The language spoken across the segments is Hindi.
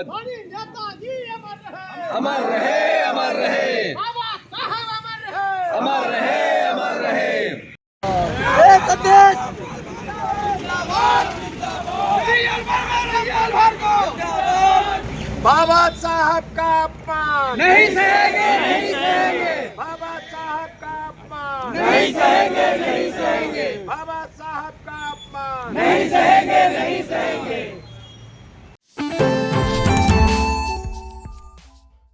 धोनी नेताजी अमर रहे, अमर रहे, बाबा साहब अमर रहे। अमर रहे, अमर रहे। संदेश बाबा साहब का अपमान नहीं सहेंगे, नहीं सहेंगे, बाबा साहब का अपमान नहीं सहेंगे, नहीं सहेंगे, बाबा साहब का अपमान नहीं सहेंगे, नहीं सहेंगे।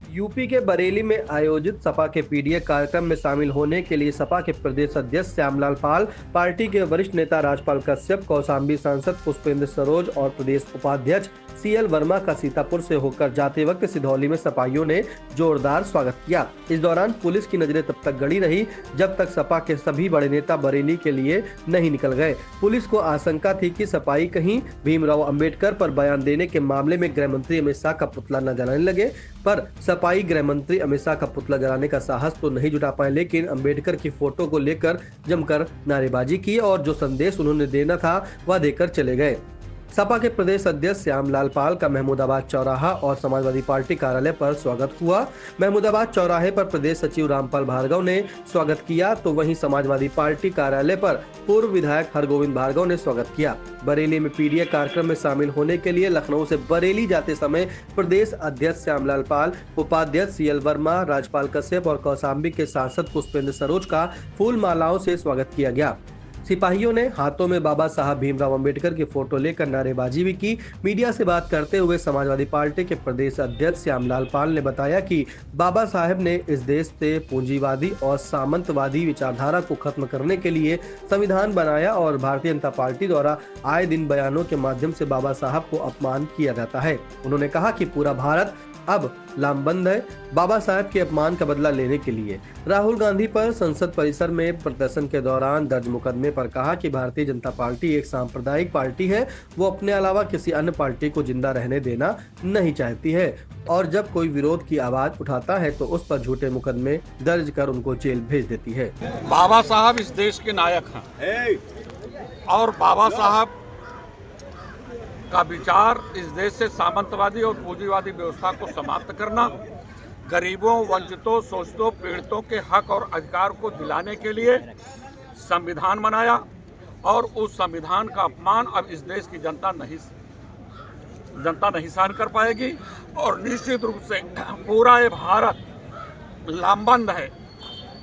यूपी के बरेली में आयोजित सपा के पीडीए कार्यक्रम में शामिल होने के लिए सपा के प्रदेश अध्यक्ष श्यामलाल पाल, पार्टी के वरिष्ठ नेता राजपाल कश्यप, कौशाम्बी सांसद पुष्पेंद्र सरोज और प्रदेश उपाध्यक्ष सीएल वर्मा का सीतापुर से होकर जाते वक्त सिधौली में सपाइयों ने जोरदार स्वागत किया। इस दौरान पुलिस की नजरें तब तक गड़ी रही जब तक सपा के सभी बड़े नेता बरेली के लिए नहीं निकल गए। पुलिस को आशंका थी कि सपाई कहीं भीमराव अंबेडकर पर बयान देने के मामले में गृह मंत्री अमित शाह का पुतला न जलाने लगे, पर सपाई गृह मंत्री अमित शाह का पुतला जलाने का साहस तो नहीं जुटा पाए, लेकिन अंबेडकर की फोटो को लेकर जमकर नारेबाजी की और जो संदेश उन्होंने देना था वह देकर चले गए। सपा के प्रदेश अध्यक्ष श्यामलाल पाल का महमूदाबाद चौराहा और समाजवादी पार्टी कार्यालय पर स्वागत हुआ। महमूदाबाद चौराहे पर प्रदेश सचिव रामपाल भार्गव ने स्वागत किया, तो वहीं समाजवादी पार्टी कार्यालय पर पूर्व विधायक हरगोविंद भार्गव ने स्वागत किया। बरेली में पीडीए कार्यक्रम में शामिल होने के लिए लखनऊ से बरेली जाते समय प्रदेश अध्यक्ष श्यामलाल पाल, उपाध्यक्ष सीएल वर्मा, राजपाल कश्यप और कौशाम्बी के सांसद पुष्पेंद्र सरोज का फूल मालाओं से स्वागत किया गया। सिपाहियों ने हाथों में बाबा साहब भीमराव अंबेडकर की फोटो लेकर नारेबाजी भी की। मीडिया से बात करते हुए समाजवादी पार्टी के प्रदेश अध्यक्ष श्यामलाल पाल ने बताया कि बाबा साहब ने इस देश से पूंजीवादी और सामंतवादी विचारधारा को खत्म करने के लिए संविधान बनाया और भारतीय जनता पार्टी द्वारा आए दिन बयानों के माध्यम से बाबा साहब को अपमान किया जाता है। उन्होंने कहा कि पूरा भारत अब लामबंद है बाबा साहब के अपमान का बदला लेने के लिए। राहुल गांधी पर संसद परिसर में प्रदर्शन के दौरान दर्ज मुकदमे पर कहा कि भारतीय जनता पार्टी एक सांप्रदायिक पार्टी है, वो अपने अलावा किसी अन्य पार्टी को जिंदा रहने देना नहीं चाहती है और जब कोई विरोध की आवाज उठाता है तो उस पर झूठे मुकदमे दर्ज कर उनको जेल भेज देती है। बाबा साहब इस देश के नायक हैं और बाबा साहब का विचार इस देश से सामंतवादी और पूंजीवादी व्यवस्था को समाप्त करना, गरीबों, वंचितों, शोषितों, पीड़ितों के हक और अधिकार को दिलाने के लिए संविधान बनाया और उस संविधान का अपमान अब इस देश की जनता नहीं सहन कर पाएगी और निश्चित रूप से पूरा ये भारत लामबंद है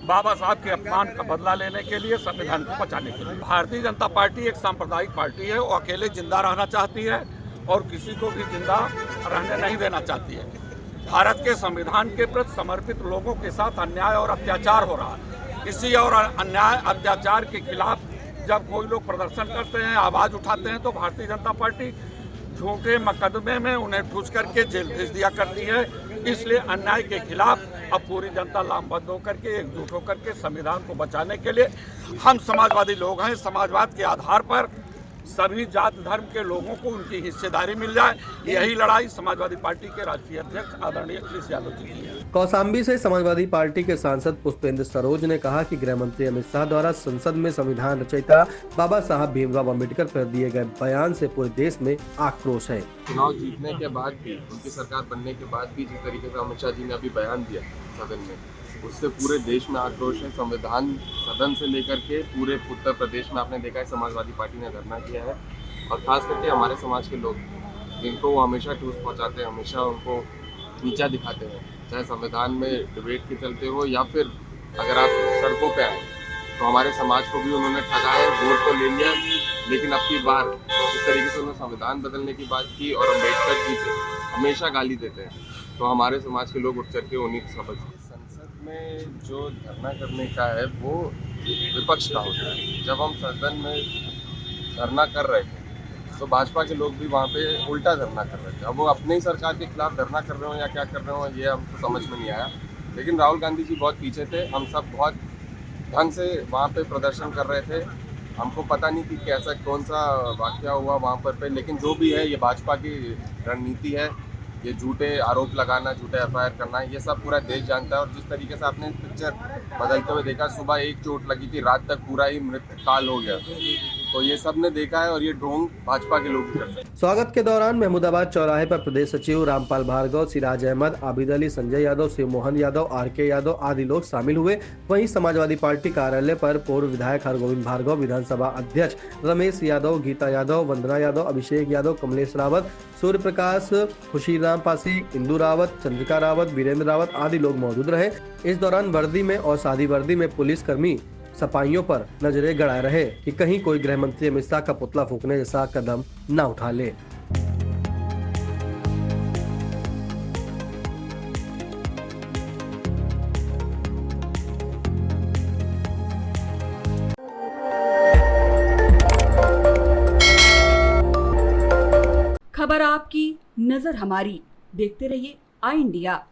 बाबा साहब के अपमान का बदला लेने के लिए, संविधान को बचाने के लिए। भारतीय जनता पार्टी एक सांप्रदायिक पार्टी है, वो अकेले जिंदा रहना चाहती है और किसी को भी जिंदा रहने नहीं देना चाहती है। भारत के संविधान के प्रति समर्पित लोगों के साथ अन्याय और अत्याचार हो रहा है। इसी और अन्याय अत्याचार के खिलाफ जब कोई लोग प्रदर्शन करते हैं, आवाज उठाते हैं, तो भारतीय जनता पार्टी झूठे मुकदमे में उन्हें ठूस करके जेल भेज दिया करती है। इसलिए अन्याय के खिलाफ अब पूरी जनता लामबंद होकर के एकजुट होकर के संविधान को बचाने के लिए हम समाजवादी लोग हैं। समाजवाद के आधार पर सभी जाति धर्म के लोगों को उनकी हिस्सेदारी मिल जाए, यही लड़ाई समाजवादी पार्टी के राष्ट्रीय अध्यक्ष आदरणीय अखिलेश यादव जी की है। कौशाम्बी से समाजवादी पार्टी के सांसद पुष्पेंद्र सरोज ने कहा कि गृह मंत्री अमित शाह द्वारा संसद में संविधान रचयिता बाबा साहब भीमराव अंबेडकर पर दिए गए बयान से पूरे देश में आक्रोश है। चुनाव जीतने के बाद भी, उनकी सरकार बनने के बाद भी जिस तरीके से अमित शाह जी ने अभी बयान दिया सदन में, उससे पूरे देश में आक्रोश है। संविधान सदन से लेकर के पूरे उत्तर प्रदेश में आपने देखा है समाजवादी पार्टी ने धरना किया है और खास करके हमारे समाज के लोग जिनको वो हमेशा ठूस पहुंचाते हैं, हमेशा उनको नीचा दिखाते हैं, चाहे संविधान में डिबेट के चलते हो या फिर अगर आप सड़कों पे आए तो हमारे समाज को भी उन्होंने ठगा है। वोट तो ले लिया, लेकिन अब की बार जिस तरीके से उन्होंने संविधान बदलने की बात की और अम्बेडकर जी पे हमेशा गाली देते हैं, तो हमारे समाज के लोग उठ करके उन्हीं को समझ में जो धरना करने का है वो विपक्ष का होता है। जब हम सदन में धरना कर रहे थे तो भाजपा के लोग भी वहाँ पे उल्टा धरना कर रहे थे। अब वो अपने ही सरकार के खिलाफ धरना कर रहे हो या क्या कर रहे हो ये हमको समझ में नहीं आया, लेकिन राहुल गांधी जी बहुत पीछे थे। हम सब बहुत ढंग से वहाँ पे प्रदर्शन कर रहे थे, हमको पता नहीं कि कैसा कौन सा वाकया हुआ वहाँ पर लेकिन जो भी है ये भाजपा की रणनीति है। ये झूठे आरोप लगाना, झूठे एफआईआर करना, ये सब पूरा देश जानता है। और जिस तरीके से आपने पिक्चर बदलते हुए देखा, सुबह एक चोट लगी थी, रात तक पूरा ही मृत काल हो गया। तो ये सब ने देखा है और ये ढोंग भाजपा के लोग भी कर सकते हैं। स्वागत के दौरान महमूदाबाद चौराहे पर प्रदेश सचिव रामपाल भार्गव, सिराज अहमद, आबिद अली, संजय यादव, शिव मोहन यादव, आर.के. यादव आदि लोग शामिल हुए। वहीं समाजवादी पार्टी कार्यालय पर पूर्व विधायक हरगोविंद भार्गव, विधानसभा अध्यक्ष रमेश यादव, गीता यादव, वंदना यादव, अभिषेक यादव, कमलेश रावत, सूर्य प्रकाश, खुशीराम पासी, इंदू रावत, चंद्रिका रावत, वीरेंद्र रावत आदि लोग मौजूद रहे। इस दौरान वर्दी में और सादी वर्दी में पुलिसकर्मी सपाइयों पर नजरें गड़ाए रहे कि कहीं कोई गृह मंत्री अमित शाह का पुतला फूंकने जैसा कदम न उठा ले। खबर आपकी, नजर हमारी। देखते रहिए आई इंडिया।